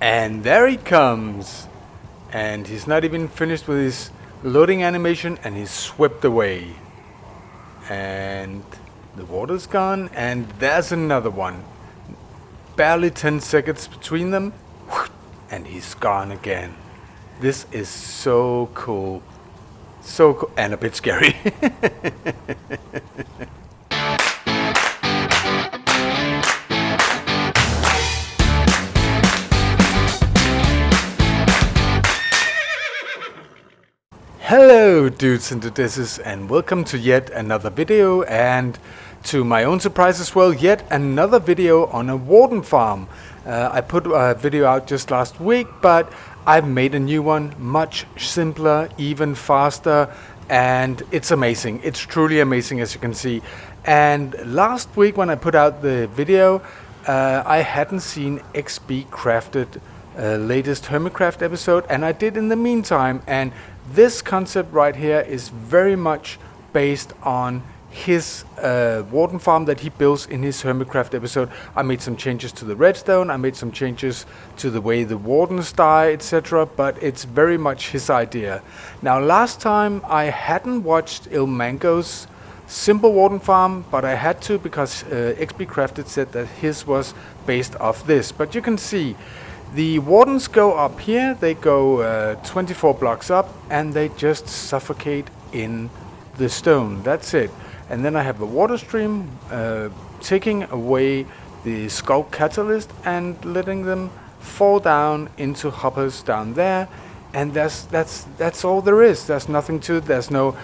And there he comes. And he's not even finished with his loading animation and he's swept away. And the water's gone and there's another one. Barely 10 seconds between them and he's gone again. This is so cool. So cool and a bit scary. Hello dudes and dudeesses, and welcome to yet another video, and to my own surprise as well, yet another video on a Warden Farm. I put a video out just last week, but I've made a new one, much simpler, even faster, and it's amazing. It's truly amazing, as you can see. And last week when I put out the video, I hadn't seen XB Crafted latest Hermitcraft episode, and I did in the meantime, and this concept right here is very much based on his Warden Farm that he builds in his Hermitcraft episode. I made some changes to the redstone, I made some changes to the way the wardens die, etc., but it's very much his idea. Now last time I hadn't watched Ilmango's simple Warden Farm, but I had to because XB Crafted said that his was based off this. But you can see the wardens go up here, they go 24 blocks up, and they just suffocate in the stone. That's it. And then I have a water stream taking away the Sculk Catalyst and letting them fall down into hoppers down there. And that's all there is. There's nothing to it. There's no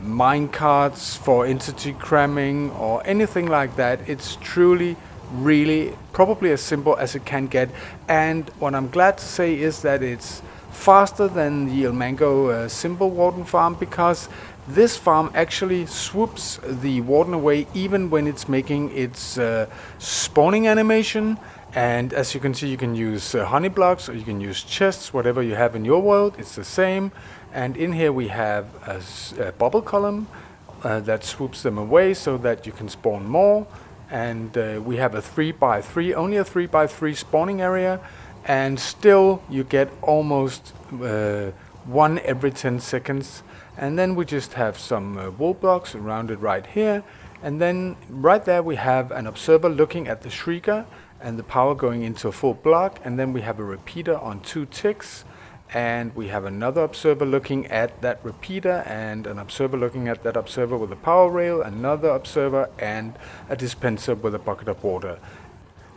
mine carts for entity cramming or anything like that. It's truly really probably as simple as it can get, and what I'm glad to say is that it's faster than the Ilmango simple Warden Farm, because this farm actually swoops the warden away even when it's making its spawning animation. And as you can see, you can use honey blocks or you can use chests, whatever you have in your world, it's the same. And in here we have a bubble column that swoops them away so that you can spawn more. And we have a 3x3, only a 3x3 spawning area, and still you get almost one every 10 seconds. And then we just have some wool blocks around it right here, and then right there we have an observer looking at the shrieker and the power going into a full block, and then we have a repeater on 2 ticks. And we have another observer looking at that repeater, and an observer looking at that observer with a power rail, another observer, and a dispenser with a bucket of water.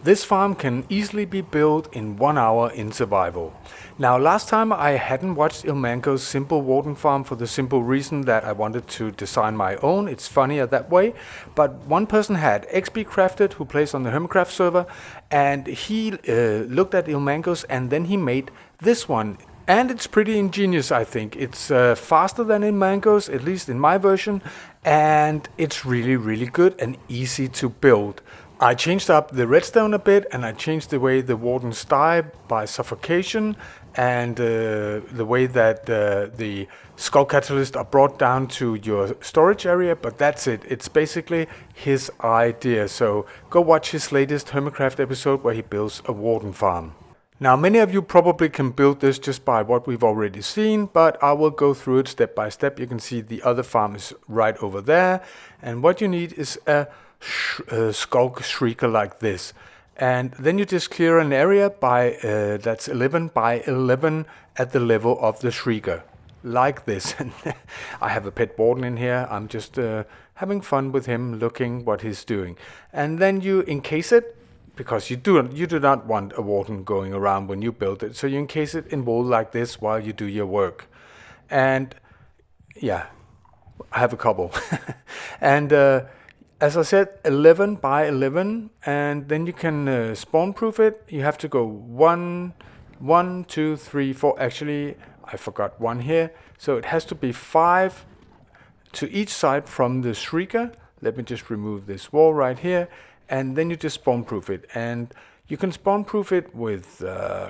This farm can easily be built in 1 hour in survival. Now last time I hadn't watched Ilmango's simple Warden Farm for the simple reason that I wanted to design my own. It's funnier that way. But one person had, XB Crafted, who plays on the Hermitcraft server, and he looked at Ilmango's and then he made this one. And it's pretty ingenious, I think. It's faster than Ilmango's, at least in my version, and it's really, really good and easy to build. I changed up the redstone a bit, and I changed the way the wardens die by suffocation, and the way that the Sculk Catalysts are brought down to your storage area, but that's it. It's basically his idea. So go watch his latest Hermitcraft episode where he builds a Warden Farm. Now many of you probably can build this just by what we've already seen, but I will go through it step by step. You can see the other farm is right over there, and what you need is a Sculk Shrieker like this. And then you just clear an area by that's 11 by 11 at the level of the Shrieker, like this. I have a pet warden in here. I'm just having fun with him, looking what he's doing. And then you encase it, because you do not want a warden going around when you build it. So you encase it in wool like this while you do your work. And yeah, I have a couple. And as I said, 11 by 11, and then you can spawn proof it. You have to go 1, 2, 3, 4. Actually, I forgot 1 here. So it has to be 5 to each side from the Shrieker. Let me just remove this wall right here. And then you just spawn proof it, and you can spawn proof it with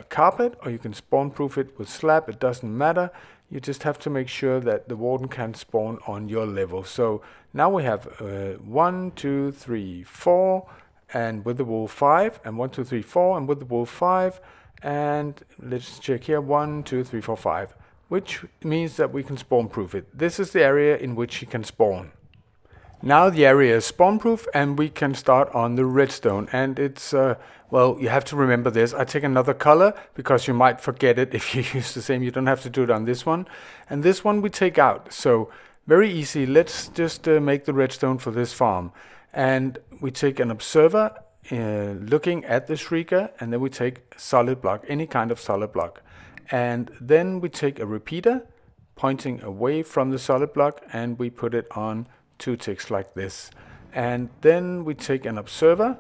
carpet, or you can spawn proof it with slab. It doesn't matter. You just have to make sure that the warden can spawn on your level. So now we have 1, 2, 3, 4, and with the wool 5, and 1, 2, 3, 4, and with the wool 5, And let's check here, 1, 2, 3, 4, 5, which means that we can spawn proof it. This is the area in which he can spawn. Now the area is spawn proof and we can start on the redstone, and it's well, you have to remember this. I take another color because you might forget it if you use the same. You don't have to do it on this one, and this one we take out. So very easy. Let's just make the redstone for this farm, and we take an observer looking at the shrieker, and then we take solid block, any kind of solid block, and then we take a repeater pointing away from the solid block and we put it on 2 ticks like this, and then we take an observer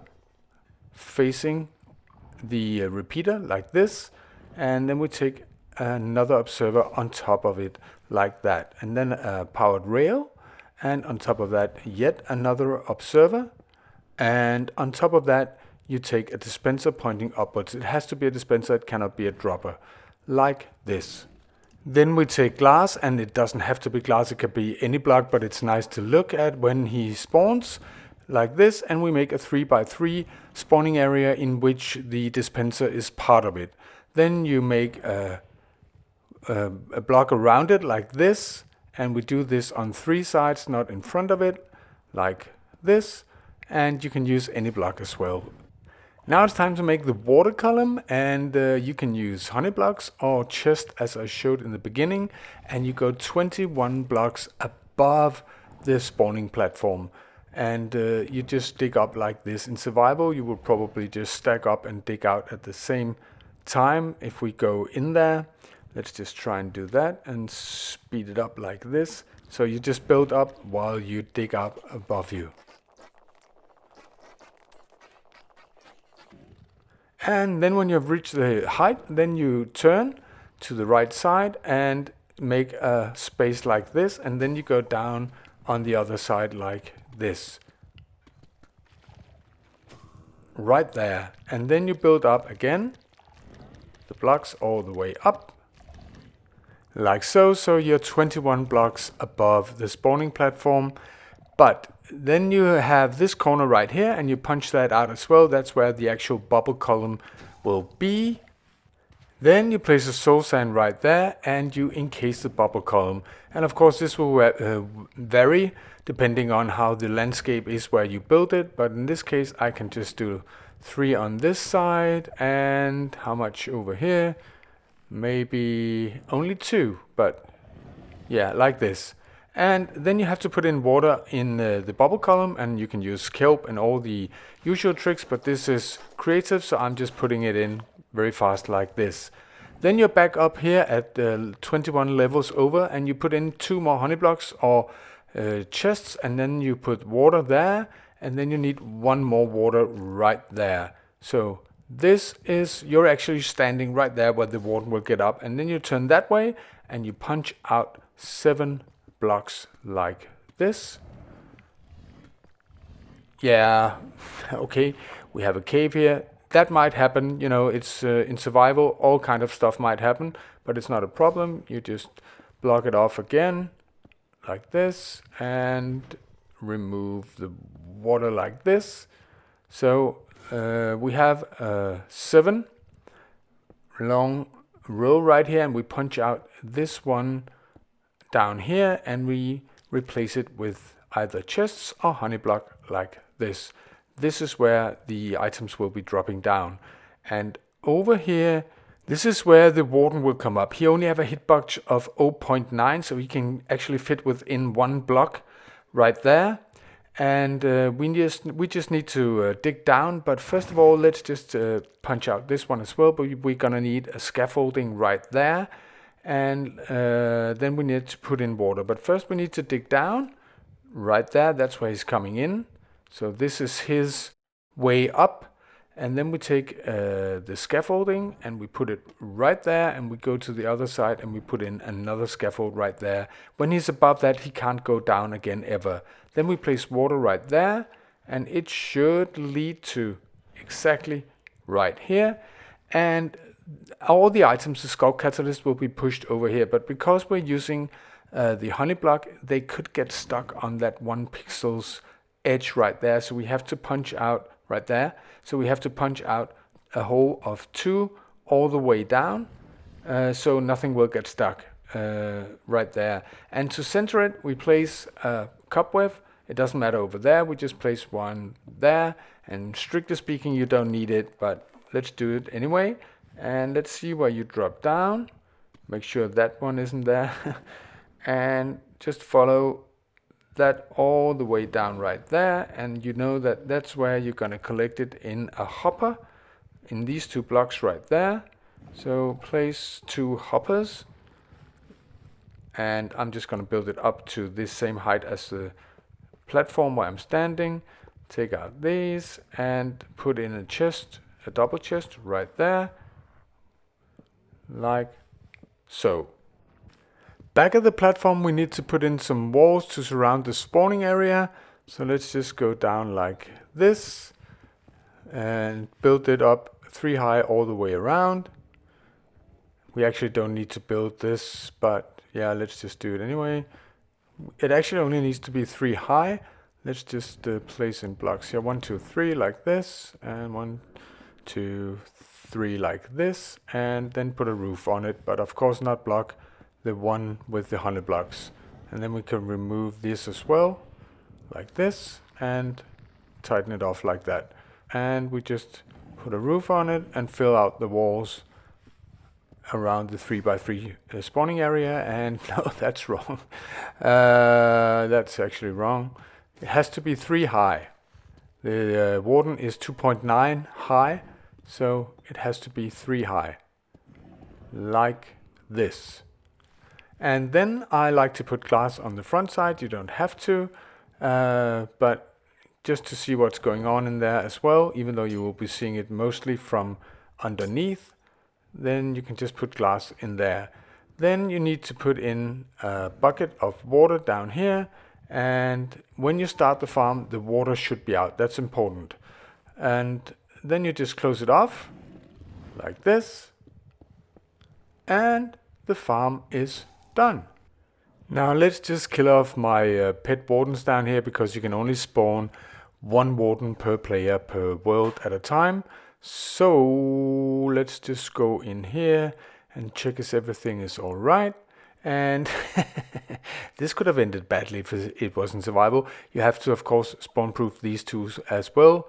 facing the repeater like this, and then we take another observer on top of it like that, and then a powered rail, and on top of that yet another observer, and on top of that you take a dispenser pointing upwards. It has to be a dispenser, it cannot be a dropper, like this. Then we take glass, and it doesn't have to be glass, it could be any block, but it's nice to look at when he spawns, like this, and we make a 3x3 spawning area in which the dispenser is part of it. Then you make a block around it like this, and we do this on 3 sides, not in front of it, like this, and you can use any block as well. Now it's time to make the water column, and you can use honey blocks or chest as I showed in the beginning, and you go 21 blocks above the spawning platform, and you just dig up like this. In survival you will probably just stack up and dig out at the same time. If we go in there, let's just try and do that and speed it up like this. So you just build up while you dig up above you. And then when you have reached the height, then you turn to the right side and make a space like this, and then you go down on the other side like this. Right there. And then you build up again the blocks all the way up. Like so. So you're 21 blocks above the spawning platform. But then you have this corner right here, and you punch that out as well. That's where the actual bubble column will be. Then you place a soul sand right there, and you encase the bubble column. And of course this will vary depending on how the landscape is where you build it. But in this case I can just do 3 on this side, and how much over here? Maybe only 2, but yeah, like this. And then you have to put in water in the bubble column, and you can use kelp and all the usual tricks, but this is creative, so I'm just putting it in very fast like this. Then you're back up here at 21 levels over, and you put in 2 more honey blocks or chests, and then you put water there, and then you need 1 more water right there. So this is, you're actually standing right there where the warden will get up, and then you turn that way and you punch out 7 blocks like this. Yeah, okay, we have a cave here. That might happen, you know, it's in survival, all kind of stuff might happen, but it's not a problem. You just block it off again like this and remove the water like this. So we have a 7 long row right here, and we punch out this one down here, and we replace it with either chests or honey block like this. This is where the items will be dropping down. And over here, this is where the warden will come up. He only have a hitbox of 0.9, so he can actually fit within 1 block right there. And we just need to dig down. But first of all, let's just punch out this one as well. But we're gonna need a scaffolding right there. And then we need to put in water. But first we need to dig down right there. That's where he's coming in. So this is his way up. And then we take the scaffolding and we put it right there, and we go to the other side and we put in another scaffold right there. When he's above that, he can't go down again ever. Then we place water right there, and it should lead to exactly right here. And all the items, the Sculk Catalyst, will be pushed over here. But because we're using the honey block, they could get stuck on that 1 pixel's edge right there. So we have to punch out right there. So we have to punch out a hole of 2 all the way down, so nothing will get stuck right there. And to center it, we place a cobweb. It doesn't matter over there, we just place one there, and strictly speaking you don't need it, but let's do it anyway. And let's see where you drop down, make sure that one isn't there, and just follow that all the way down right there, and you know that that's where you're going to collect it in a hopper, in these 2 blocks right there. So place 2 hoppers, and I'm just going to build it up to this same height as the platform where I'm standing. Take out these and put in a chest, a double chest right there, like so. Back at the platform we need to put in some walls to surround the spawning area, so let's just go down like this and build it up 3 high all the way around. We actually don't need to build this, but yeah, let's just do it anyway. It actually only needs to be 3 high. Let's just place in blocks here, 1, 2, 3 like this, and 1, 2, 3 like this, and then put a roof on it, but of course not block the one with the 100 blocks. And then we can remove this as well, like this, and tighten it off like that. And we just put a roof on it and fill out the walls around the 3x3 spawning area. And no, that's wrong. That's actually wrong. It has to be 3 high. The Warden is 2.9 high, so it has to be 3 high, like this. And then I like to put glass on the front side. You don't have to, but just to see what's going on in there as well, even though you will be seeing it mostly from underneath, then you can just put glass in there. Then you need to put in a bucket of water down here, and when you start the farm the water should be out. That's important. And then you just close it off like this, and the farm is done. Now let's just kill off my pet wardens down here, because you can only spawn 1 warden per player per world at a time. So let's just go in here and check if everything is all right. And this could have ended badly if it wasn't survival. You have to of course spawn proof these 2 as well.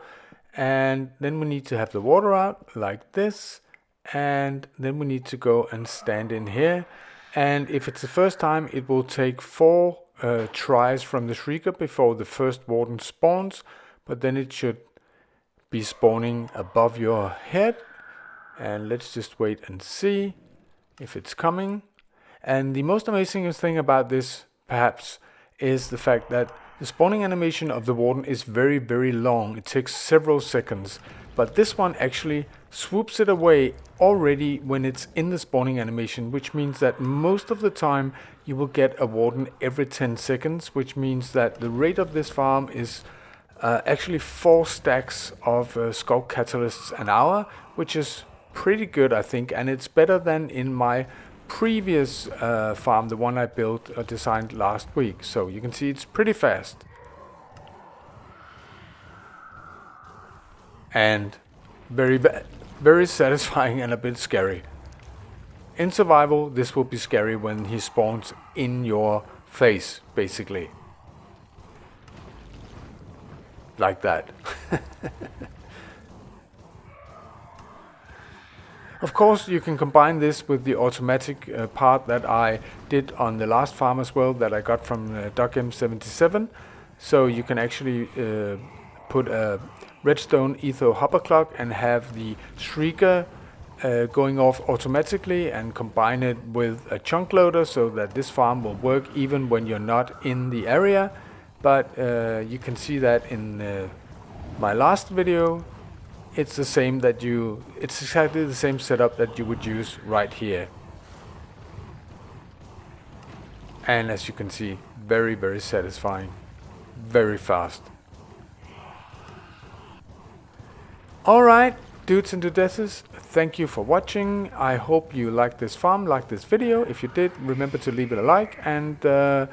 And then we need to have the water out like this, and then we need to go and stand in here. And if it's the first time, it will take 4 tries from the Shrieker before the first warden spawns, but then it should be spawning above your head. And let's just wait and see if it's coming. And the most amazing thing about this perhaps is the fact that the spawning animation of the Warden is very, very long. It takes several seconds, but this one actually swoops it away already when it's in the spawning animation, which means that most of the time you will get a Warden every 10 seconds, which means that the rate of this farm is actually 4 stacks of Sculk Catalysts an hour, which is pretty good, I think, and it's better than in my previous farm, the one I built designed last week. So you can see it's pretty fast and very satisfying and a bit scary. In survival this will be scary when he spawns in your face, basically like that. Of course, you can combine this with the automatic part that I did on the last farm as well, that I got from DocM77. So you can actually put a redstone etho hopper clock and have the Shrieker going off automatically, and combine it with a chunk loader so that this farm will work even when you're not in the area. But you can see that in my last video. It's the same that it's exactly the same setup that you would use right here. And as you can see, very, very satisfying, very fast. Alright, dudes and dudettes, thank you for watching. I hope you liked this farm, liked this video. If you did, remember to leave it a like, and go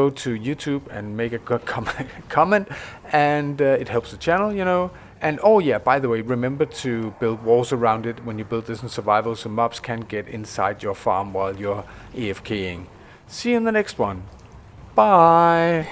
to YouTube and make a comment, and it helps the channel, you know. And oh yeah, by the way, remember to build walls around it when you build this in survival so mobs can't get inside your farm while you're AFKing. See you in the next one. Bye.